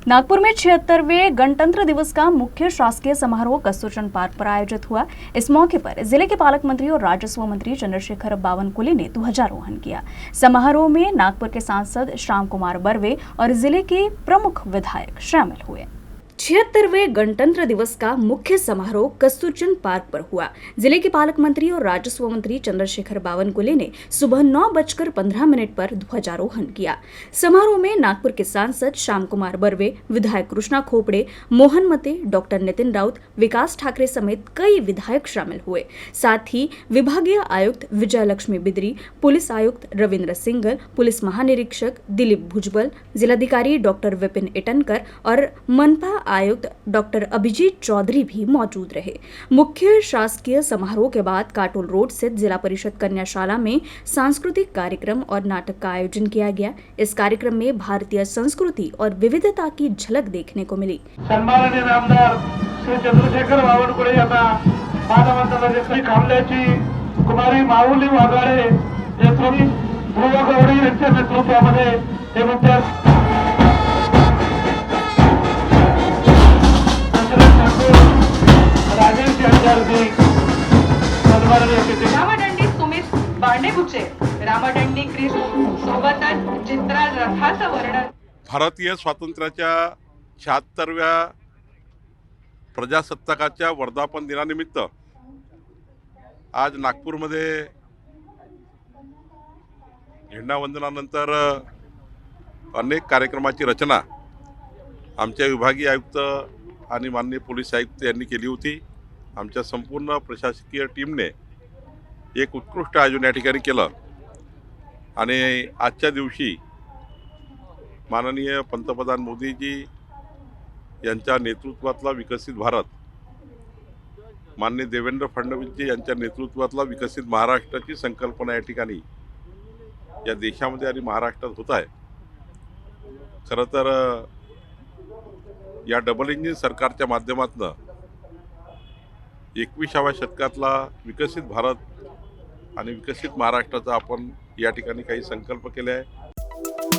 नागपुर में 76वें गणतंत्र दिवस का मुख्य शासकीय समारोह कस्तूरचंद पार्क पर आयोजित हुआ। इस मौके पर जिले के पालक मंत्री और राजस्व मंत्री चंद्रशेखर बावनकुले ने ध्वजारोहण किया। समारोह में नागपुर के सांसद श्याम कुमार बर्वे और जिले के प्रमुख विधायक शामिल हुए। 76वें गणतंत्र दिवस का मुख्य समारोह कस्तूरचंद पार्क पर हुआ। जिले के पालक मंत्री और राजस्व मंत्री चंद्रशेखर बावनकुले ने सुबह 9:15 पर ध्वजारोहण किया। समारोह में नागपुर के सांसद श्याम कुमार बर्वे, विधायक कृष्णा खोपड़े, मोहन मते, डॉक्टर नितिन राउत, विकास ठाकरे समेत कई विधायक शामिल हुए। साथ ही विभागीय आयुक्त विजय लक्ष्मी बिदरी, पुलिस आयुक्त रविंद्र सिंगल, पुलिस महानिरीक्षक दिलीप भुजबल, जिलाधिकारी डॉक्टर विपिन इटनकर और मनपा आयुक्त डॉक्टर अभिजीत चौधरी भी मौजूद रहे। मुख्य शासकीय समारोह के बाद काटोल रोड स्थित जिला परिषद कन्याशाला में सांस्कृतिक कार्यक्रम और नाटक का आयोजन किया गया। इस कार्यक्रम में भारतीय संस्कृति और विविधता की झलक देखने को मिली। सन्माननीय आमदार श्री चंद्रशेखर बावनकुळे यांना मानवंदना कामल्याची कुमारी माऊली वाघाडे ध्रुव गवळी यांच्या नेतृत्वामध्ये हे मुख्य रामदंडी सुमित बांडेगुचे, रामदंडी क्रिस सोबतच चित्रा रथाचं वर्णन। भारतीय स्वातंत्र्याच्या 76व्या प्रजासत्ताकाच्या वर्धापन दिनानिमित्त आज नागपूरमध्ये झेंडावंदनानंतर अनेक कार्यक्रमाची रचना आमच्या विभागीय आयुक्त आणि माननीय पोलीस आयुक्त यांनी केली होती। आमच्या संपूर्ण प्रशासकीय टीमने एक उत्कृष्ट आयोजन या ठिकाणी केलं आणि आजच्या दिवशी माननीय पंतप्रधान मोदीजी यांच्या नेतृत्वातला विकसित भारत, माननीय देवेंद्र फडणवीसजी यांच्या नेतृत्वातला विकसित महाराष्ट्राची संकल्पना या ठिकाणी या देशामध्ये आणि महाराष्ट्रात होत आहे। खरं तर या डबल इंजिन सरकारच्या माध्यमातून 21व्या शतकातला विकसित भारत आणि विकसित महाराष्ट्राचा आपण या ठिकाणी काही संकल्प केले आहे।